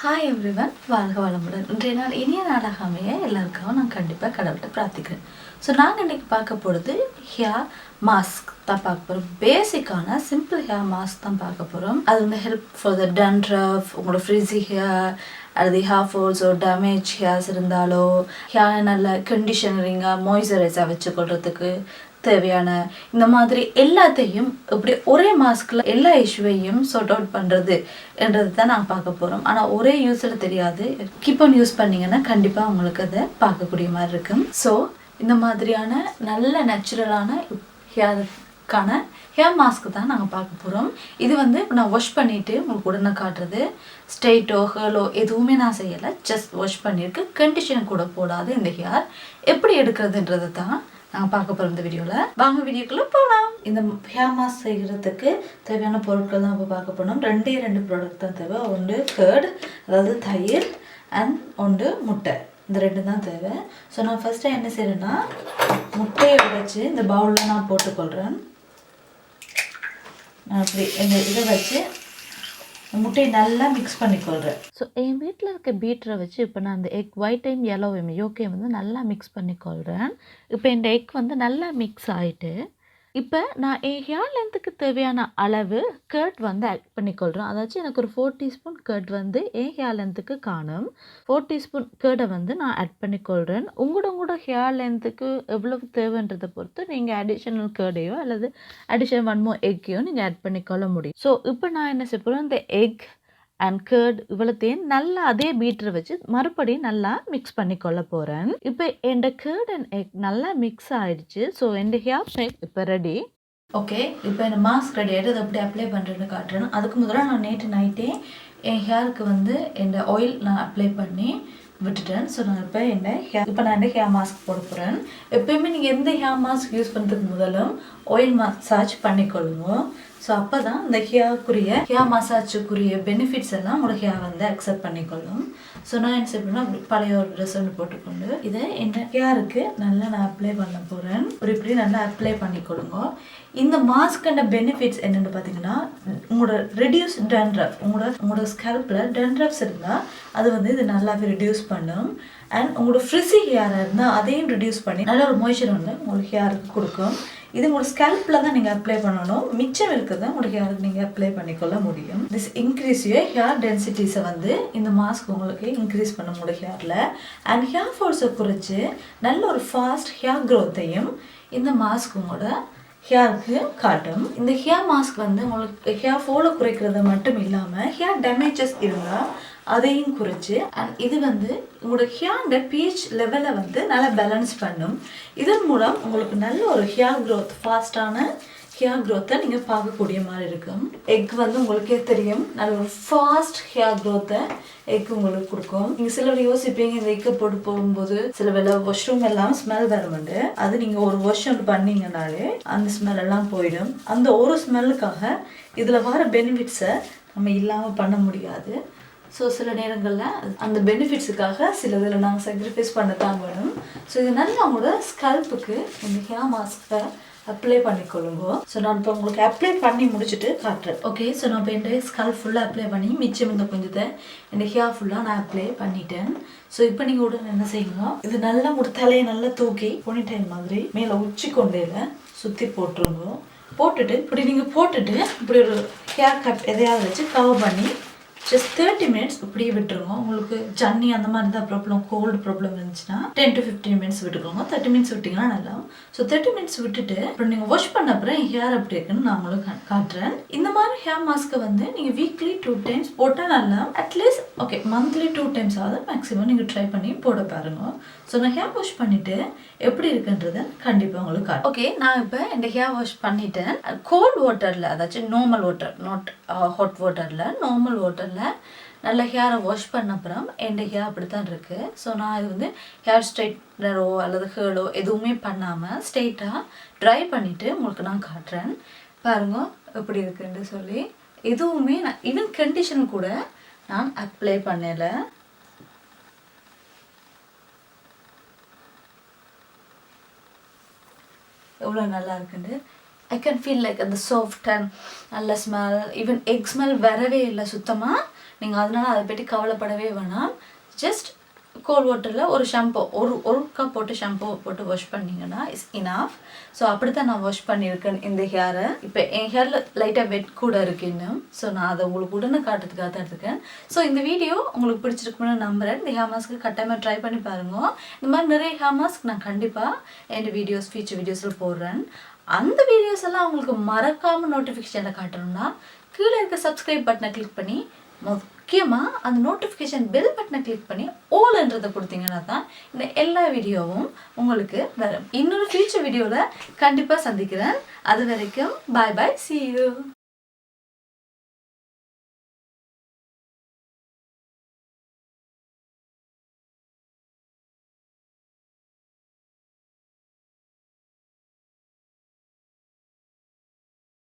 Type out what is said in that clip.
Hi everyone, வாழ்க வளமுடன். இன்றைய நாள் இனிய நாளாக அமைய எல்லாருக்காகவும் நான் கண்டிப்பாக கடவுள்கிட்ட பிரார்த்திக்கிறேன். ஸோ நாங்கள் இன்றைக்கி பார்க்க போகிறது ஹேர் மாஸ்க் தான் பார்க்க போகிறோம். பேசிக்கான சிம்பிள் ஹேர் மாஸ்க் தான் பார்க்க போகிறோம். அது வந்து ஹெல்ப் ஃபார் த டண்ட்ரஃப், உங்களோட ஃப்ரிஸி ஹேர் அல்லது ஹேர் ஃபால்ஸோ டேமேஜ் ஹேர்ஸ் இருந்தாலோ ஹேர் நல்ல கண்டிஷனரிங்காக மாய்ஸ்சரைஸாக வச்சுக்கொள்றதுக்கு தேவையான இந்த மாதிரி எல்லாத்தையும் இப்படி ஒரே மாஸ்கில் எல்லா இஷ்யூவையும் சார்ட் அவுட் பண்ணுறது என்றது தான் நாங்கள் பார்க்க போகிறோம். ஆனால் ஒரே யூஸில் தெரியாது. கீப் ஆன் யூஸ் பண்ணிங்கன்னா கண்டிப்பாக உங்களுக்கு அதை பார்க்கக்கூடிய மாதிரி இருக்கும். ஸோ இந்த மாதிரியான நல்ல நேச்சுரலான ஹேருக்கான ஹேர் மாஸ்க் தான் நாங்கள் பார்க்க போகிறோம். இது வந்து நான் வாஷ் பண்ணிவிட்டு உங்களுக்கு உடனே காட்டுறது. ஸ்ட்ரெயிட்டோ ஹேர்லோ எதுவுமே நான் செய்யலை, ஜஸ்ட் வாஷ் பண்ணியிருக்கு. கண்டிஷன் கூட போடாது இந்த ஹேர் எப்படி எடுக்கிறதுன்றது தான் நாங்கள் பார்க்க போகிறோம் இந்த வீடியோவில். வாங்க வீடியோக்குள்ளே போகலாம். இந்த ஹேர் மாஸ்க் செய்கிறதுக்கு தேவையான பொருட்கள் தான் இப்போ பார்க்க போனோம். ரெண்டு ப்ராடக்ட் தான் தேவை. ஒன்று கர்ட், அதாவது தயிர், அண்ட் ஒன்று முட்டை. இந்த ரெண்டு தான் தேவை. ஸோ நான் ஃபஸ்ட்டு என்ன செய்கிறேன்னா, முட்டையை உடைச்சி இந்த பவுலில் நான் போட்டுக்கொள்கிறேன். நான் அப்படி இந்த இதை வச்சு முட்டையை நல்லா மிக்ஸ் பண்ணிக்கொள்கிறேன். ஸோ என் வீட்டில் இருக்க பீட்டரை வச்சு இப்போ நான் அந்த எக் ஒயிட்டையும் எல்லோவையும் யோக்கையும் வந்து நல்லா மிக்ஸ் பண்ணிக்கொள்கிறேன். இப்போ இந்த எக் வந்து நல்லா மிக்ஸ் ஆகிட்டு இப்போ நான் என் ஹேர் லென்த்துக்கு தேவையான அளவு கர்ட் வந்து ஆட் பண்ணிக்கொள்கிறேன். அதாச்சும் எனக்கு ஒரு 4 டீஸ்பூன் கர்ட் வந்து என் ஹேர் லென்த்துக்கு காணும். 4 டீஸ்பூன் கர்டை வந்து நான் ஆட் பண்ணிக்கொள்கிறேன். உங்களோட ஹேர் லென்த்துக்கு எவ்வளவு தேவைன்றதை பொறுத்து நீங்கள் அடிஷனல் கர்டையோ அல்லது அடிஷனல் 1 more எக்கையோ நீங்கள் ஆட் பண்ணிக்கொள்ள முடியும். ஸோ இப்போ நான் என்ன செய்ய போகிறேன், இந்த எக் அண்ட் கர்ட் இவ்வளோத்தையும் நல்லா அதே பீட்டரை வச்சு மறுபடியும் நல்லா மிக்ஸ் பண்ணிக்கொள்ள போகிறேன். இப்போ என் கர்ட் அண்ட் எக் நல்லா மிக்ஸ் ஆகிடுச்சு. ஸோ என் ஹேர் பேக் இப்போ ரெடி. ஓகே, இப்போ இந்த மாஸ்க் ரெடி ஆகிட்டு அதை எப்படி அப்ளை பண்ணுறேன்னு காட்டுறேன். அதுக்கு முதல்ல நான் நேற்று நைட்டே என் ஹேருக்கு வந்து என் ஆயில் நான் அப்ளை பண்ணி விட்டுட்டேன். ஸோ நான் இப்போ நான் ஹேர் மாஸ்க் போட போகிறேன். எப்போயுமே நீங்கள் எந்த ஹேர் மாஸ்க் யூஸ் பண்ணுறதுக்கு முதலும் ஆயில் மசாஜ் பண்ணிக்கொள்ளுங்க. ஸோ அப்போ தான் இந்த ஹேர் மசாஜுக்குரிய பெனிஃபிட்ஸ் எல்லாம் உங்களோட ஹேர் வந்து அக்செப்ட் பண்ணிக்கொள்ளும். ஸோ நான் என்ன செய்யணும்னா, பழைய ஒரு ட்ரெஸ் ஒன்று போட்டுக்கொண்டு இதை என் ஹேருக்கு நல்லா நான் அப்ளை பண்ண போகிறேன். இப்படி நல்லா அப்ளை பண்ணிக்கொள்ளுங்க. இந்த மாஸ்கோட பெனிஃபிட்ஸ் என்னென்னு பார்த்தீங்கன்னா, உங்களோட ரெடியூஸ் டண்ட்ரஃப், உங்களோட ஸ்கேல்பில் டண்ட்ரஃப்ஸ் இருந்தால் அது வந்து இது நல்லாவே ரெடியூஸ் பண்ணும். அண்ட் உங்களோட ஃப்ரிஸி ஹேராக இருந்தால் அதையும் ரெடியூஸ் பண்ணி நல்ல ஒரு மாய்ஸ்சர் வந்து உங்களுக்கு ஹேருக்கு கொடுக்கும். இது உங்களோட ஸ்கேல்பில் தான் நீங்கள் அப்ளை பண்ணணும். மிச்சம் இருக்கிறத உங்களோட ஹேருக்கு நீங்கள் அப்ளை பண்ணிக்கொள்ள முடியும். திஸ் இன்க்ரீஸ் யூர் ஹேர் டென்சிட்டிஸை வந்து இந்த மாஸ்க் உங்களுக்கு இன்க்ரீஸ் பண்ண உங்களோட ஹேரில். அண்ட் ஹேர் ஃபால்ஸை குறைச்சி நல்ல ஒரு ஃபாஸ்ட் ஹேர் க்ரோத்தையும் இந்த மாஸ்க் உங்களோட ஹேருக்கு காட்டும். இந்த ஹேர் மாஸ்க் வந்து உங்களுக்கு ஹேர் ஃபாலை குறைக்கிறத மட்டும் இல்லாமல் ஹேர் டேமேஜஸ் இருந்தால் அதையும் குறைச்சி அண்ட் இது வந்து உங்களோட ஹேரோட pH லெவலை வந்து நல்லா பேலன்ஸ் பண்ணும். இதன் மூலம் உங்களுக்கு நல்ல ஒரு ஹேர் க்ரோத், ஃபாஸ்டான ஹேர் க்ரோத்தை நீங்கள் பார்க்கக்கூடிய மாதிரி இருக்கும். எக் வந்து உங்களுக்கே தெரியும், நல்ல ஒரு ஃபாஸ்ட் ஹேர் க்ரோத்தை எக் உங்களுக்கு கொடுக்கும். நீங்கள் சிலர் யோசிப்பீங்க, இந்த எக்கை போட்டு போகும்போது சில வேலை வாஷ்ரூம் எல்லாம் ஸ்மெல் வருமுண்டு. அது நீங்கள் ஒரு வாஷ் ஒன்று பண்ணிங்கனாலே அந்த ஸ்மெல் எல்லாம் போயிடும். அந்த ஒரு ஸ்மெல்லுக்காக இதில் வர பெனிஃபிட்ஸை நம்ம இல்லாமல் பண்ண முடியாது. ஸோ சில நேரங்களில் அந்த பெனிஃபிட்ஸுக்காக சில இதில் நாங்கள் சாக்ரிஃபைஸ் பண்ண தான் வேணும். ஸோ இது நல்லா அவங்களோட ஸ்கல்ப்புக்கு இந்த ஹேர் மாஸ்கை அப்ளை பண்ணிக்கொள்ளுங்க. ஸோ நான் இப்போ உங்களுக்கு அப்ளை பண்ணி முடிச்சுட்டு காட்டுறேன். ஓகே, ஸோ நான் இப்போ என் ஸ்கல்ப் ஃபுல்லாக அப்ளை பண்ணி மிச்சம் இந்த கொஞ்சத்தை என் ஹேர் ஃபுல்லாக நான் அப்ளை பண்ணிட்டேன். ஸோ இப்போ நீங்கள் உடனே என்ன செய்யணும், இது நல்லா ஒரு தலையை நல்லா தூக்கி பொனிடைல் மாதிரி மேலே உச்சி கொண்டையில் சுற்றி போட்டுருங்க. போட்டுட்டு இப்படி நீங்கள் போட்டுட்டு இப்படி ஒரு ஹேர் கட் எதையாவது வச்சு கவர் பண்ணி ஜஸ்ட் 30 மினிட்ஸ் இப்படியே விட்டுருங்க. உங்களுக்கு ஜன்னி அந்த மாதிரி தான் ப்ராப்ளம், கோல்டு ப்ராப்ளம் இருந்துச்சுன்னா 10 to 15 மினிட்ஸ் விட்டுக்கோங்க. 30 மினிட்ஸ் விட்டிங்கன்னா நல்லா. ஸோ 30 மினிட்ஸ் விட்டுட்டு அப்புறம் நீங்கள் வாஷ் பண்ண அப்புறம் ஹேர் எப்படி இருக்குன்னு நான் உங்களுக்கு காட்டுறேன். இந்த மாதிரி ஹேர் மாஸ்க்கை வந்து நீங்கள் வீக்லி 2 times போட்டால் நல்லா. அட்லீஸ்ட் ஓகே மந்த்லி 2 times ஆகுது மேக்ஸிமம் நீங்கள் ட்ரை பண்ணி போட பாருங்க. ஸோ நான் ஹேர் வாஷ் பண்ணிவிட்டு எப்படி இருக்குன்றதை கண்டிப்பாக உங்களுக்கு காட்டுறேன். ஓகே, நான் இப்போ இந்த ஹேர் வாஷ் பண்ணிவிட்டேன். கோல்ட் வாட்டரில், அதாச்சும் நார்மல் வாட்டர், நாட் ஹாட் வாட்டரில், நார்மல் வாட்டரில் நல்ல ஹேரை வாஷ் பண்ண அப்புறம் என் ஹேர் அப்படி தான் இருக்குது. ஸோ நான் இது வந்து ஹேர் ஸ்ட்ரைட்னரோ அல்லது ஹேர்லோ எதுவுமே பண்ணாமல் ஸ்ட்ரெயிட்டாக ட்ரை பண்ணிவிட்டு உங்களுக்கு நான் காட்டுறேன். பாருங்க எப்படி இருக்குன்னு சொல்லி. எதுவுமே நான் ஈவன் கண்டிஷன் கூட நான் அப்ளை பண்ணலை. எவ்வளோ நல்லா இருக்குண்டு. I can feel like the soft and நல்ல ஸ்மெல், ஈவன் எக் ஸ்மெல் வரவே இல்லை சுத்தமாக. நீங்கள் அதனால் அதை பற்றி கவலைப்படவே வேணாம். ஜஸ்ட் கோல்ட் வாட்டரில் ஒரு ஷாம்பு ஒரு கப் போட்டு ஷாம்பு போட்டு வாஷ் பண்ணிங்கன்னா இஸ் இனாஃப். ஸோ அப்படி தான் நான் வாஷ் பண்ணியிருக்கேன் இந்த ஹேரை. இப்போ என் ஹேரில் லைட்டாக வெட் கூட இருக்குது இன்னும். ஸோ நான் அதை உங்களுக்கு உடனே காட்டுறதுக்காக தான் எடுத்துக்கேன். ஸோ இந்த வீடியோ உங்களுக்கு பிடிச்சிருக்குன்னு நம்புகிறேன். இந்த ஹேர் மாஸ்க்கு கட்டாயமாக ட்ரை பண்ணி பாருங்க. இந்த மாதிரி நிறைய ஹேர் மாஸ்க் நான் கண்டிப்பாக என் ஃபியூச்சர் வீடியோஸில் போடுறேன். அந்த வீடியோஸ் எல்லாம் உங்களுக்கு மறக்காமல் நோட்டிஃபிகேஷனில் காட்டணும்னா கீழே இருக்க சப்ஸ்கிரைப் பட்டனை கிளிக் பண்ணி முக்கியமாக அந்த நோட்டிஃபிகேஷன் பெல் பட்டனை கிளிக் பண்ணி ஓல்ன்றதை கொடுத்தீங்கன்னா தான் இந்த எல்லா வீடியோவும் உங்களுக்கு வரும். இன்னொரு ஃபியூச்சர் வீடியோவில் கண்டிப்பாக சந்திக்கிறேன். அது வரைக்கும் பாய் பாய், see you.